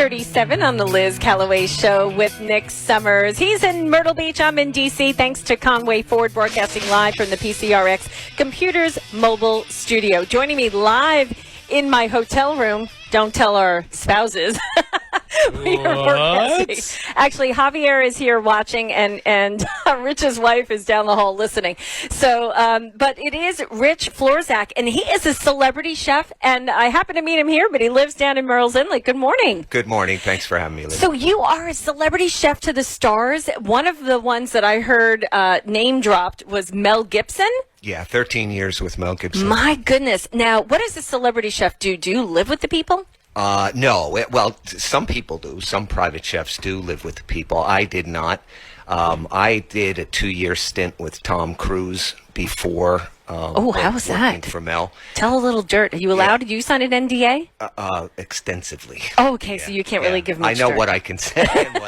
6:37 on the Liz Callaway Show with Nick Summers. He's in Myrtle Beach. I'm in D.C. Thanks to Conway Ford, broadcasting live from the PCRX Computers Mobile Studio. Joining me live in my hotel room. Don't tell our spouses. We are broadcasting. Actually, Javier is here watching, and Rich's wife is down the hall listening. So, but it is Rich Florczak, and he is a celebrity chef, and I happen to meet him here, but he lives down in Murrells Inlet. Good morning. Good morning. Thanks for having me, Liz. So you are a celebrity chef to the stars. One of the ones that I heard name dropped was Mel Gibson. Yeah, 13 years with Mel Gibson. My goodness. Now, what does a celebrity chef do? Do you live with the people? No. Well, some people do. Some private chefs do live with the people. I did not. I did a 2-year stint with Tom Cruise before. How was that? For Mel. Tell a little dirt. Are you allowed? Did you sign an NDA? Extensively. Oh, okay. Yeah, So you can't really give much I know dirt. what I can say and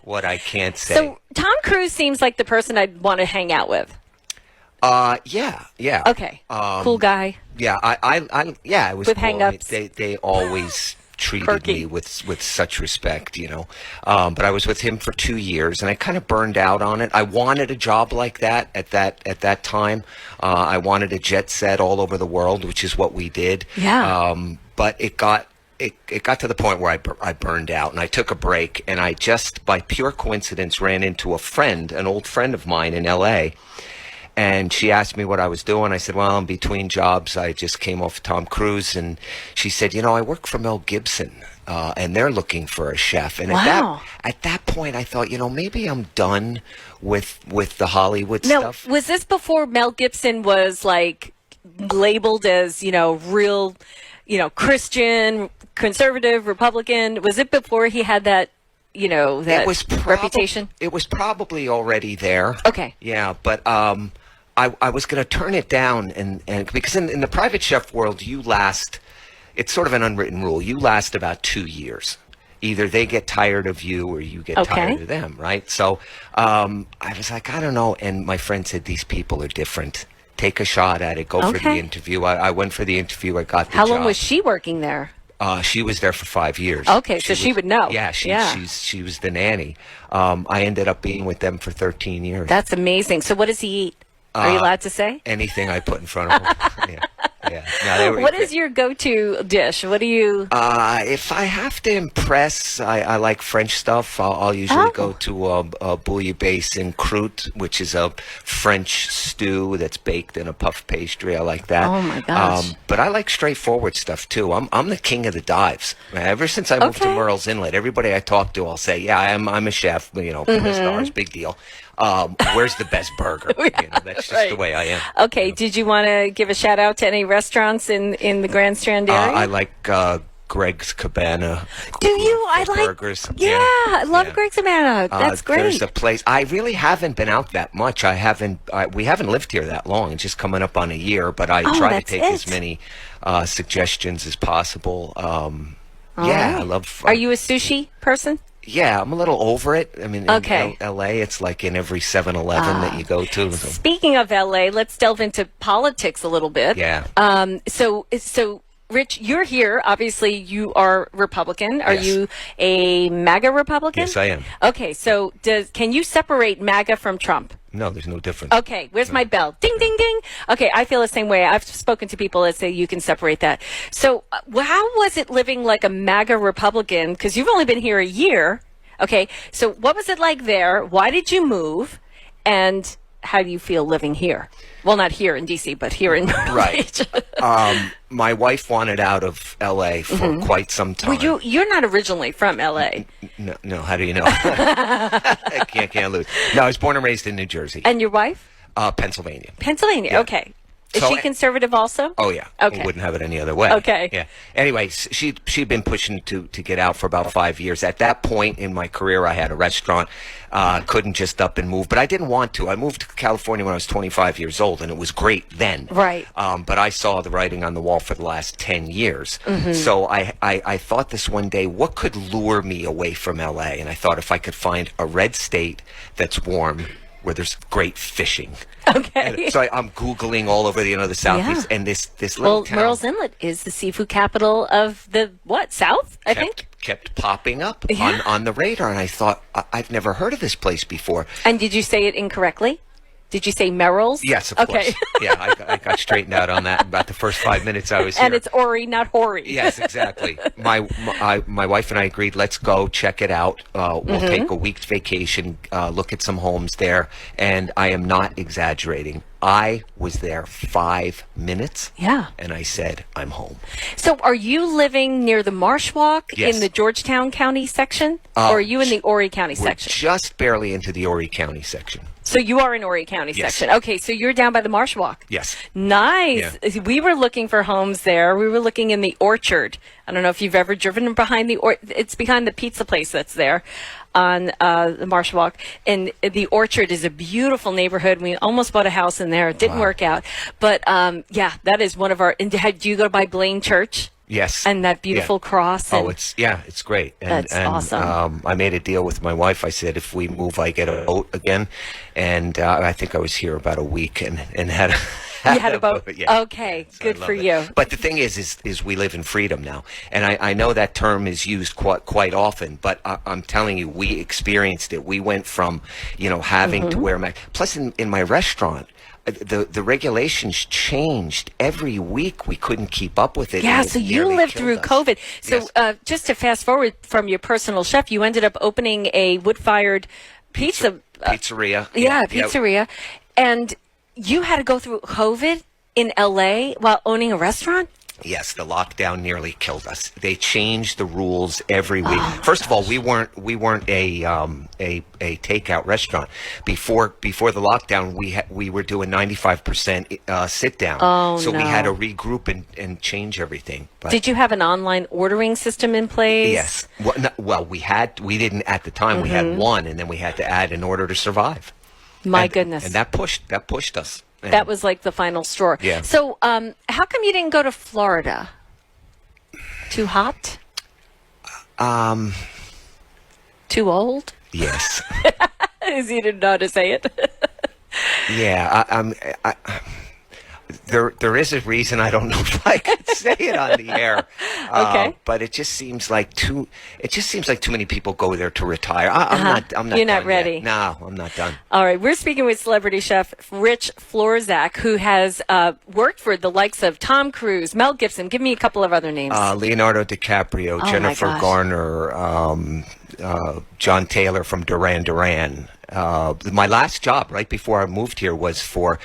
what I can't say. So Tom Cruise seems like the person I'd want to hang out with. Yeah. Okay. Cool guy. Yeah, it was With cool. hang-ups. They always treated Quirky. me with such respect, you know. But I was with him for 2 years, and I kind of burned out on it. I wanted a job like that at that time. I wanted a jet set all over the world, which is what we did. Yeah. But it got to the point where I burned out, and I took a break, and I just, by pure coincidence, ran into an old friend of mine in L.A., and she asked me what I was doing. I said, well, I'm between jobs. I just came off Tom Cruise. And she said, I work for Mel Gibson, and they're looking for a chef. And Wow. at that point, I thought, maybe I'm done with the Hollywood stuff. Was this before Mel Gibson was like labeled as, real, Christian, conservative, Republican? Was it before he had that, that reputation? It was probably already there. Okay. Yeah, but I was going to turn it down, and because in the private chef world, it's sort of an unwritten rule. You last about 2 years. Either they get tired of you or you get tired of them, right? So I was like, I don't know. And my friend said, these people are different. Take a shot at it. Go for the interview. I went for the interview. I got the job. How long was she working there? She was there for 5 years. Okay, she would know. Yeah, she was the nanny. I ended up being with them for 13 years. That's amazing. So what does he eat? Are you allowed to say? Anything I put in front of him. Yeah. No, what is your go-to dish? What do you... if I have to impress, I like French stuff. I'll usually go to a bouillabaisse en croûte, which is a French stew that's baked in a puff pastry. I like that. Oh, my gosh. But I like straightforward stuff, too. I'm the king of the dives. Ever since I moved to Murrells Inlet, everybody I talk to, I'll say, yeah, I'm a chef, for the stars, big deal. Where's the best burger? That's just the way I am. Okay, did you want to give a shout out to any restaurants in the Grand Strand area? I like Greg's Cabana. Do you? I like burgers. Yeah, I love Greg's Cabana. That's great. There's a place. I really haven't been out that much. We haven't lived here that long. It's just coming up on a year. But I try to take as many suggestions as possible. I love. Are you a sushi person? Yeah, I'm a little over it. I mean, in L.A., it's like in every 7-Eleven that you go to. Speaking of L.A., let's delve into politics a little bit. Yeah. So, Rich, you're here. Obviously, you are Republican. Are you a MAGA Republican? Yes, I am. Okay, so can you separate MAGA from Trump? No, there's no difference. Okay, where's my bell? Ding, ding, ding. Okay, I feel the same way. I've spoken to people that say you can separate that. So how was it living like a MAGA Republican? Because you've only been here a year. Okay, so what was it like there? Why did you move? And how do you feel living here? Well, not here in D.C., but here in Right. My wife wanted out of L.A. for quite some time. Well, you're not originally from L.A. No, how do you know? I can't lose. No, I was born and raised in New Jersey. And your wife? Pennsylvania. Pennsylvania, okay. Is she conservative also? Oh, yeah. Okay. We wouldn't have it any other way. Okay. Yeah. Anyway, she'd been pushing to get out for about 5 years. At that point in my career, I had a restaurant. Couldn't just up and move, but I didn't want to. I moved to California when I was 25 years old, and it was great then. Right. But I saw the writing on the wall for the last 10 years. So I thought this one day, what could lure me away from L.A.? And I thought if I could find a red state that's warm, where there's great fishing. Okay. And so I'm Googling all over the Southeast, and this little town. Murrells Inlet is the seafood capital of the, South, I think? kept popping up on the radar, and I thought, I've never heard of this place before. And did you say it incorrectly? Did you say Murrells? Yes, of course. Yeah, I got straightened out on that about the first 5 minutes I was here. And it's Ori, not Hori. Yes, exactly. My wife and I agreed, let's go check it out. We'll take a week's vacation, look at some homes there, and I am not exaggerating. I was there 5 minutes. Yeah. And I said, I'm home. So are you living near the Marsh Walk Yes. in the Georgetown County section? Or are you in the Horry County We're section? just barely into the Horry County section. So you are in Horry County Yes. section. Okay, so you're down by the Marsh Walk. Yes. Nice. We were looking for homes there. We were looking in the Orchard. I don't know if you've ever driven behind it's behind the pizza place that's there on the Marsh Walk. And the Orchard is a beautiful neighborhood. We almost bought a house in there. It didn't work out. But yeah, that is one of our, and do you go by Blaine Church? Yes. And that beautiful cross. And it's great. That's awesome. I made a deal with my wife. I said, if we move, I get a boat again. And I think I was here about a week and had you had a boat? Yeah. Okay, So good I love for it. you. But the thing is we live in freedom now. And I know that term is used quite often, but I'm telling you, we experienced it. We went from, having to wear plus in my restaurant, the regulations changed every week. We couldn't keep up with it. Yeah, and it so you nearly lived killed through us. COVID. So Yes. just to fast forward from your personal chef, you ended up opening a wood-fired pizza. Pizzeria. Pizzeria. And you had to go through COVID in LA while owning a restaurant? Yes, the lockdown nearly killed us. They changed the rules every week. Oh, First of all, we weren't a takeout restaurant. Before the lockdown, we were doing 95% sit down. Oh, so we no. had to regroup and change everything. But Did you have an online ordering system in place? yes, we didn't at the time. We had one, and then we had to add in order to survive. My And- goodness. and that pushed us. And That was like the final straw. Yeah. So how come you didn't go to Florida? Too hot? Too old? yes. Is you didn't know how to say it? Yeah, there is a reason. I don't know if I could say it on the air. Okay. But it just seems like too many people go there to retire. I'm not. You're not done ready. Yet. No, I'm not done. All right, we're speaking with celebrity chef Rich Florczak, who has worked for the likes of Tom Cruise, Mel Gibson. Give me a couple of other names. Leonardo DiCaprio, my Jennifer gosh. Garner, John Taylor from Duran Duran. My last job right before I moved here was for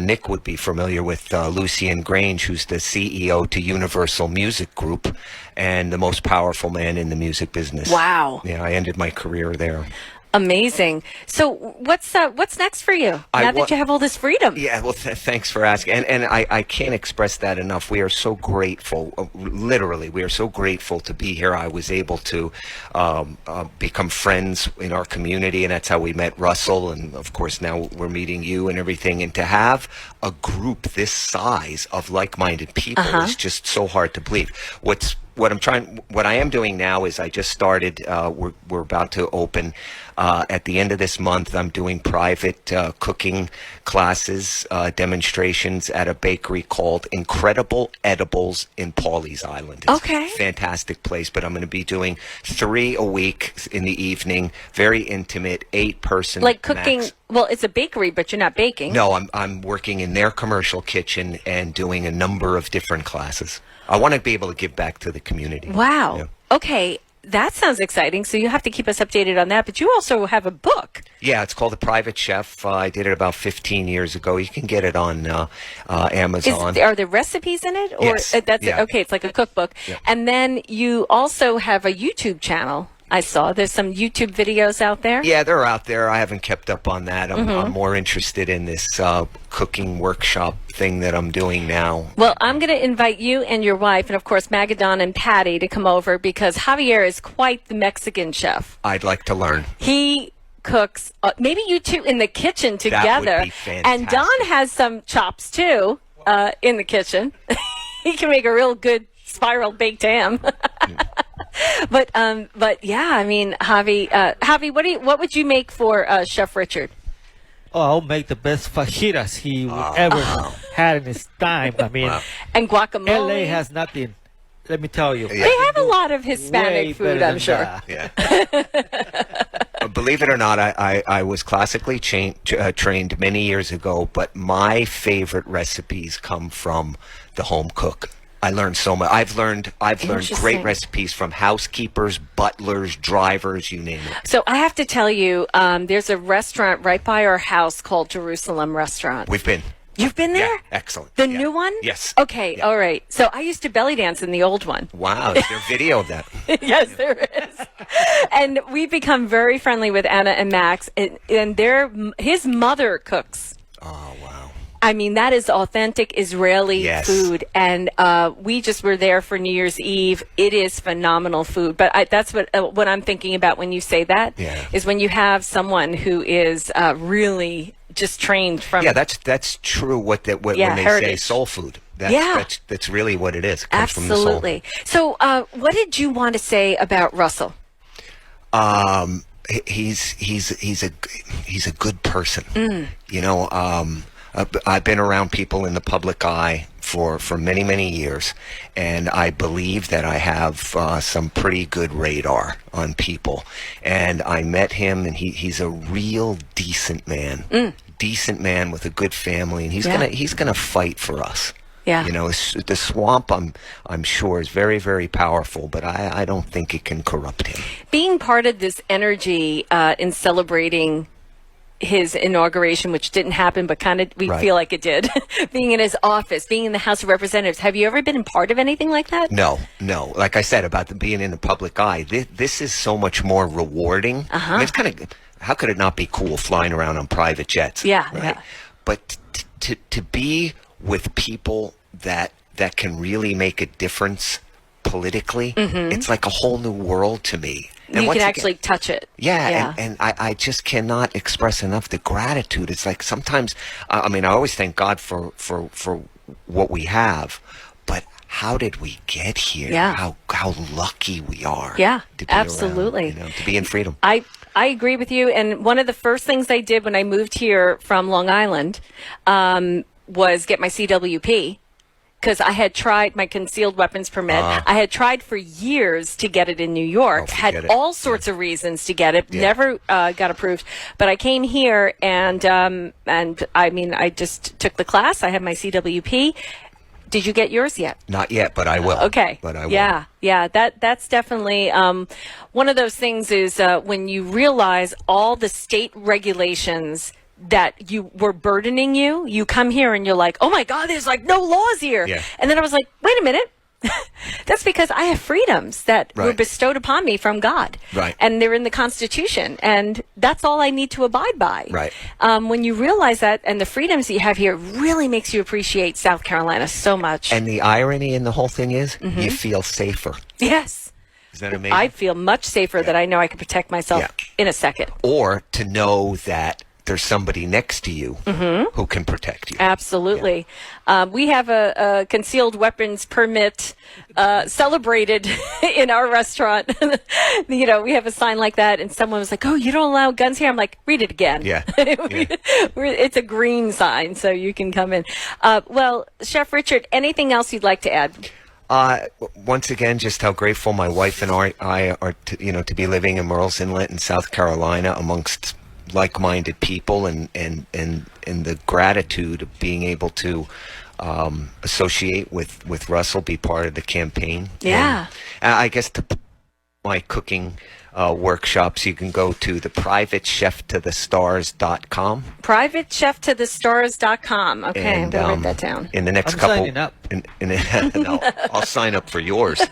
Nick would be familiar with Lucien Grange, who's the CEO to Universal Music Group and the most powerful man in the music business. Wow. Yeah, I ended my career there. Amazing. So what's next for you now that you have all this freedom? Yeah, well, thanks for asking. And I can't express that enough. We are so grateful. Literally, we are so grateful to be here. I was able to become friends in our community, and that's how we met Russell. And, of course, now we're meeting you and everything. And to have a group this size of like-minded people is just so hard to believe. What I am doing now is I just started, we're about to open at the end of this month. I'm doing private cooking classes, demonstrations at a bakery called Incredible Edibles in Pawleys Island. It's Okay. a fantastic place, but I'm going to be doing 3 a week in the evening, very intimate, 8-person Like cooking, max. well, it's a bakery, but you're not baking. No, I'm working in their commercial kitchen and doing a number of different classes. I want to be able to give back to the community. Wow. Yeah. Okay, that sounds exciting. So you have to keep us updated on that. But you also have a book. Yeah, it's called The Private Chef. I did it about 15 years ago. You can get it on Amazon. Are there recipes in it? Or Yes. that's Yeah. okay, it's like a cookbook. Yeah. And then you also have a YouTube channel. I saw there's some YouTube videos out there. Yeah, they're out there. I haven't kept up on that. I'm more interested in this cooking workshop thing that I'm doing now. Well, I'm going to invite you and your wife, and of course Magadon and Patty, to come over because Javier is quite the Mexican chef. I'd like to learn. He cooks, maybe you two in the kitchen together. be fantastic. And Don has some chops too in the kitchen. He can make a real good spiral baked ham. But yeah, I mean, Javi, what would you make for Chef Richard? Oh, I'll make the best fajitas he ever had in his time. I mean, And guacamole. LA has nothing let me tell you. They have a lot of Way Hispanic food, better I'm than sure. that. Yeah. Believe it or not, I was classically trained many years ago, but my favorite recipes come from the home cook. I learned so much. I've learned great recipes from housekeepers, butlers, drivers, you name it. So I have to tell you, there's a restaurant right by our house called Jerusalem Restaurant. We've been. You've been there? Yeah, excellent. The new one? Yes. Okay, all right. So I used to belly dance in the old one. Wow, is there video of that? Yes, there is. And we've become very friendly with Anna and Max, and his mother cooks. Oh, wow. I mean, that is authentic Israeli food. And we just were there for New Year's Eve. It is phenomenal food. But that's what I'm thinking about when you say that, is when you have someone who is really just trained from... Yeah, that's true when they say soul food. That's really what it is. It comes Absolutely. From the soul. So what did you want to say about Russell? He's a good person. You know, I've been around people in the public eye for many, many years, and I believe that I have some pretty good radar on people. And I met him, and he's a real decent man. Decent man with a good family, and he's gonna fight for us. Yeah. You know, the swamp, I'm sure, is very, very powerful, but I don't think it can corrupt him. Being part of this energy in celebrating his inauguration, which didn't happen, but kind of we feel like it did, being in his office, being in the House of Representatives. Have you ever been a part of anything like that? No. Like I said, about being in the public eye, this is so much more rewarding. I mean, it's kind of... How could it not be cool flying around on private jets? Yeah, right? Yeah. But to be with people that can really make a difference politically, it's like a whole new world to me. And you can actually touch it. Yeah. And I just cannot express enough the gratitude. It's like sometimes, I mean, I always thank God for what we have, but how did we get here? Yeah. How lucky we are. Yeah, to be absolutely. Around, to be in freedom. I agree with you. And one of the first things I did when I moved here from Long Island was get my CWP, because I had tried my concealed weapons permit. I had tried for years to get it in New York, had all sorts of reasons to get it, never got approved. But I came here and I mean, I just took the class. I had my CWP. Did you get yours yet? Not yet, but I will. Okay. But I will. Yeah. That's definitely one of those things is when you realize all the state regulations that you were burdening you come here and you're like, oh my God, there's like no laws here. Yeah. And then I was like, wait a minute. That's because I have freedoms that were bestowed upon me from God. Right. And they're in the Constitution. And that's all I need to abide by. Right. When you realize that and the freedoms that you have here really makes you appreciate South Carolina so much. And the irony in the whole thing is you feel safer. Yes. Isn't that amazing? I feel much safer that I know I can protect myself in a second. Or to know that there's somebody next to you who can protect you. Absolutely. Yeah. We have a concealed weapons permit celebrated in our restaurant. You know, we have a sign like that, and someone was like, oh, you don't allow guns here? I'm like, read it again. Yeah. It's a green sign, so you can come in. Well, Chef Richard, anything else you'd like to add? Once again, just how grateful my wife and I are to be living in Murrells Inlet in South Carolina amongst like-minded people, and the gratitude of being able to associate with Russell, be part of the campaign. Yeah. And I guess my cooking workshops, you can go to the privatecheftothestars.com. Privatecheftothestars.com. Okay, and, I'm going to write that down. In the next I'm couple, signing up. No, I'll sign up for yours.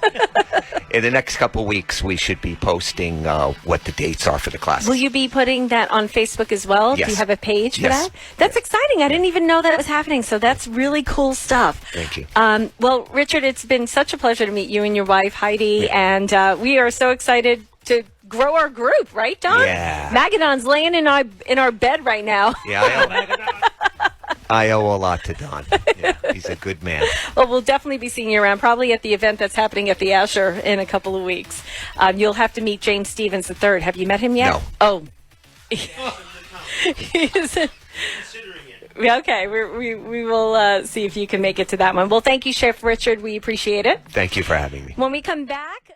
In the next couple weeks, we should be posting what the dates are for the classes. Will you be putting that on Facebook as well? Yes. Do you have a page for that? That's exciting. I didn't even know that was happening. So that's really cool stuff. Thank you. Well, Richard, it's been such a pleasure to meet you and your wife, Heidi. And we are so excited to grow our group, right, Don? Yeah. Magadon's laying in our bed right now. Yeah, I owe a lot to Don. Yeah, he's a good man. Well, we'll definitely be seeing you around, probably at the event that's happening at the Asher in a couple of weeks. You'll have to meet James Stevens III. Have you met him yet? No. Oh. He's Okay, we will see if you can make it to that one. Well, thank you, Chef Richard. We appreciate it. Thank you for having me. When we come back.